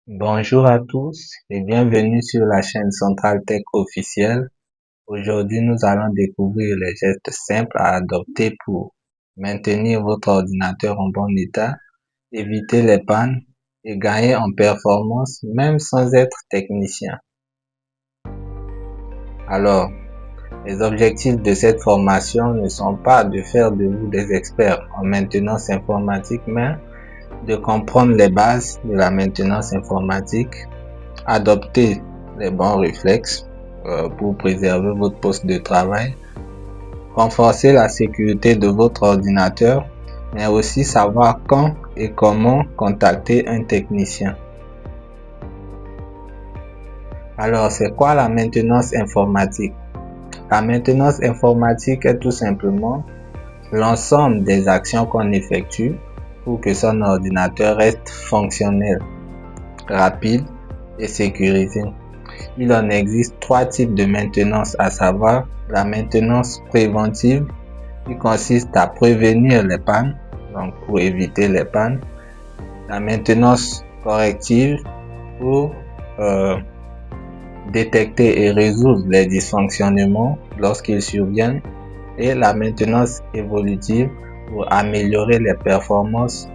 Bonjour à tous et bienvenue sur la chaîne Centrale Tech officielle. Aujourd'hui, nous allons découvrir les gestes simples à adopter pour maintenir votre ordinateur en bon état, éviter les pannes et gagner en performance même sans être technicien. Alors, les objectifs de cette formation ne sont pas de faire de vous des experts en maintenance informatique, mais de comprendre les bases de la maintenance informatique, adopter les bons réflexes pour préserver votre poste de travail, renforcer la sécurité de votre ordinateur, mais aussi savoir quand et comment contacter un technicien. Alors, c'est quoi la maintenance informatique? La maintenance informatique est tout simplement l'ensemble des actions qu'on effectue pour que son ordinateur reste fonctionnel, rapide et sécurisé. Il en existe trois types de maintenance, à savoir la maintenance préventive qui consiste à prévenir les pannes, donc pour éviter les pannes, la maintenance corrective pour détecter et résoudre les dysfonctionnements lorsqu'ils surviennent, et la maintenance évolutive pour améliorer les performances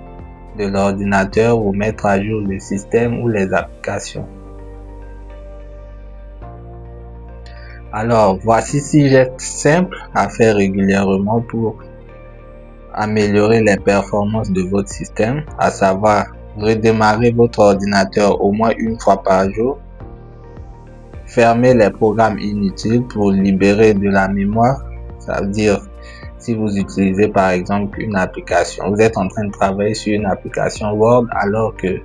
de l'ordinateur ou mettre à jour le système ou les applications. Alors, voici 6 gestes simples à faire régulièrement pour améliorer les performances de votre système, à savoir redémarrer votre ordinateur au moins une fois par jour, fermer les programmes inutiles pour libérer de la mémoire. Ça veut dire, si vous utilisez par exemple une application, vous êtes en train de travailler sur une application Word alors que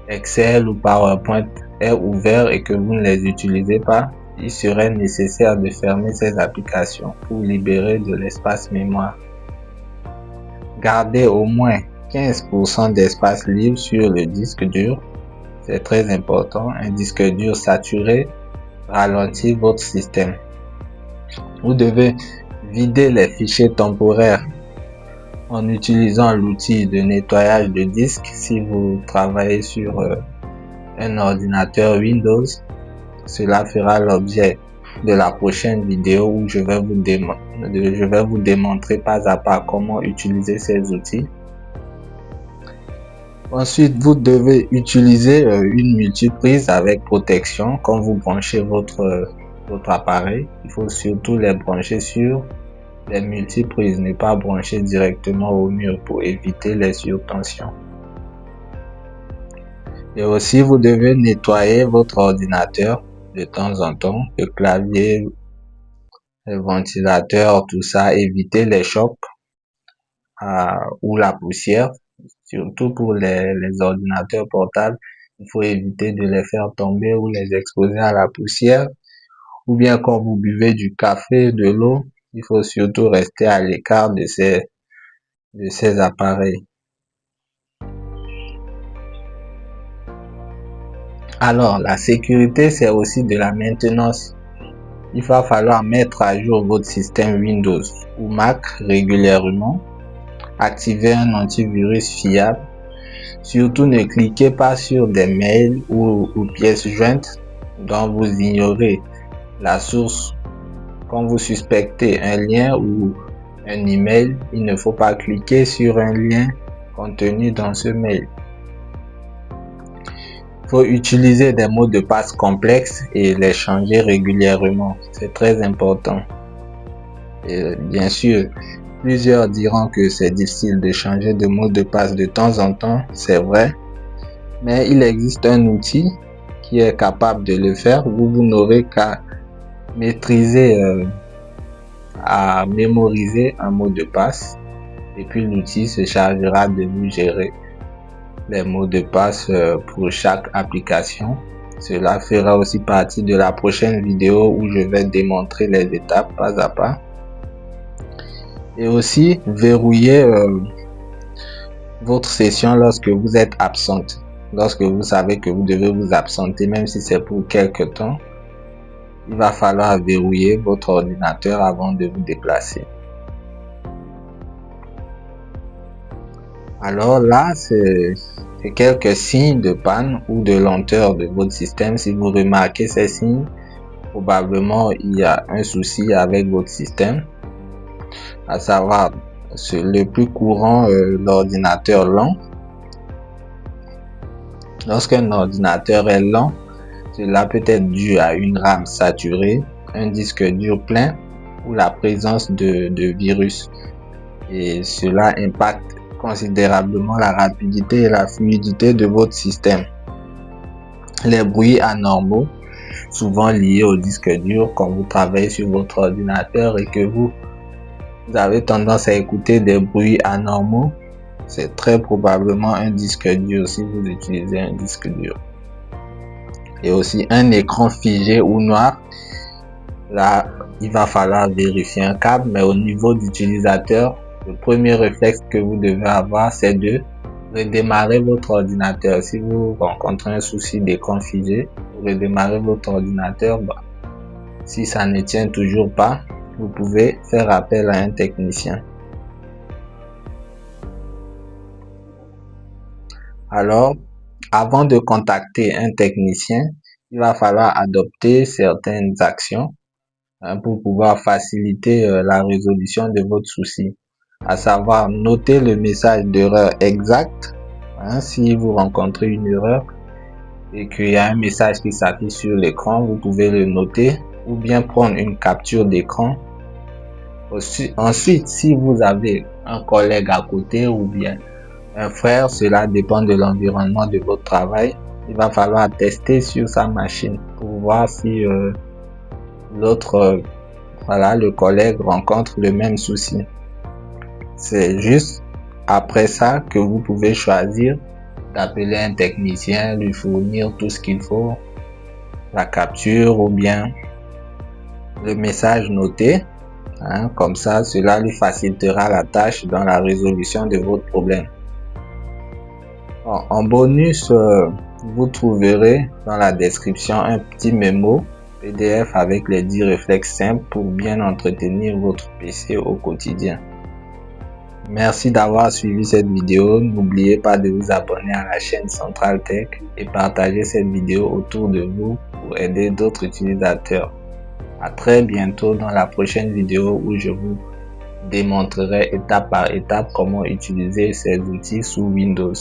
Excel ou PowerPoint est ouvert et que vous ne les utilisez pas, il serait nécessaire de fermer ces applications pour libérer de l'espace mémoire. Gardez au moins 15% d'espace libre sur le disque dur. C'est très important. Un disque dur saturé ralentit votre système. Vous devez vider les fichiers temporaires en utilisant l'outil de nettoyage de disque si vous travaillez sur un ordinateur Windows. Cela fera l'objet de la prochaine vidéo où je vais vous démontrer pas à pas comment utiliser ces outils. Ensuite, vous devez utiliser une multiprise avec protection quand vous branchez votre appareil. Il faut surtout les brancher sur les multiprises, ne pas brancher directement au mur pour éviter les surtensions. Et aussi, vous devez nettoyer votre ordinateur de temps en temps, le clavier, le ventilateur, tout ça, éviter les chocs ou la poussière, surtout pour les ordinateurs portables. Il faut éviter de les faire tomber ou les exposer à la poussière. Ou bien quand vous buvez du café, de l'eau, il faut surtout rester à l'écart de ces appareils. Alors, la sécurité, c'est aussi de la maintenance. Il va falloir mettre à jour votre système Windows ou Mac régulièrement, activer un antivirus fiable. Surtout, ne cliquez pas sur des mails ou pièces jointes dont vous ignorez la source. Quand vous suspectez un lien ou un email, il ne faut pas cliquer sur un lien contenu dans ce mail. Il faut utiliser des mots de passe complexes et les changer régulièrement. C'est très important. Et bien sûr, plusieurs diront que c'est difficile de changer de mot de passe de temps en temps, c'est vrai. Mais il existe un outil qui est capable de le faire. Vous n'aurez qu'à maîtriser, à mémoriser un mot de passe. Et puis l'outil se chargera de vous gérer les mots de passe pour chaque application. Cela fera aussi partie de la prochaine vidéo où je vais démontrer les étapes pas à pas. Et aussi verrouiller votre session lorsque vous êtes absente. Lorsque vous savez que vous devez vous absenter, même si c'est pour quelque temps, il va falloir verrouiller votre ordinateur avant de vous déplacer. Alors là, c'est quelques signes de panne ou de lenteur de votre système. Si vous remarquez ces signes, probablement il y a un souci avec votre système, à savoir le plus courant, l'ordinateur lent. Lorsqu'un ordinateur est lent, cela peut être dû à une RAM saturée, un disque dur plein ou la présence de virus. Et cela impacte considérablement la rapidité et la fluidité de votre système. Les bruits anormaux, souvent liés au disque dur, quand vous travaillez sur votre ordinateur et que vous avez tendance à écouter des bruits anormaux, c'est très probablement un disque dur si vous utilisez un disque dur. Et aussi un écran figé ou noir. Là, il va falloir vérifier un câble, mais au niveau d'utilisateur, le premier réflexe que vous devez avoir, c'est de redémarrer votre ordinateur. Si vous rencontrez un souci d'écran figé, vous redémarrez votre ordinateur. Si ça ne tient toujours pas, vous pouvez faire appel à un technicien. Alors, avant de contacter un technicien, il va falloir adopter certaines actions pour pouvoir faciliter la résolution de votre souci. À savoir, noter le message d'erreur exact. Si vous rencontrez une erreur et qu'il y a un message qui s'affiche sur l'écran, vous pouvez le noter ou bien prendre une capture d'écran. Ensuite, si vous avez un collègue à côté ou bien un frère, cela dépend de l'environnement de votre travail, il va falloir tester sur sa machine pour voir si le collègue rencontre le même souci. C'est juste après ça que vous pouvez choisir d'appeler un technicien, lui fournir tout ce qu'il faut, la capture ou bien le message noté. Comme ça, cela lui facilitera la tâche dans la résolution de votre problème. En bonus, vous trouverez dans la description un petit mémo PDF avec les 10 réflexes simples pour bien entretenir votre PC au quotidien. Merci d'avoir suivi cette vidéo. N'oubliez pas de vous abonner à la chaîne Central Tech et partager cette vidéo autour de vous pour aider d'autres utilisateurs. À très bientôt dans la prochaine vidéo où je vous démontrerai étape par étape comment utiliser ces outils sous Windows.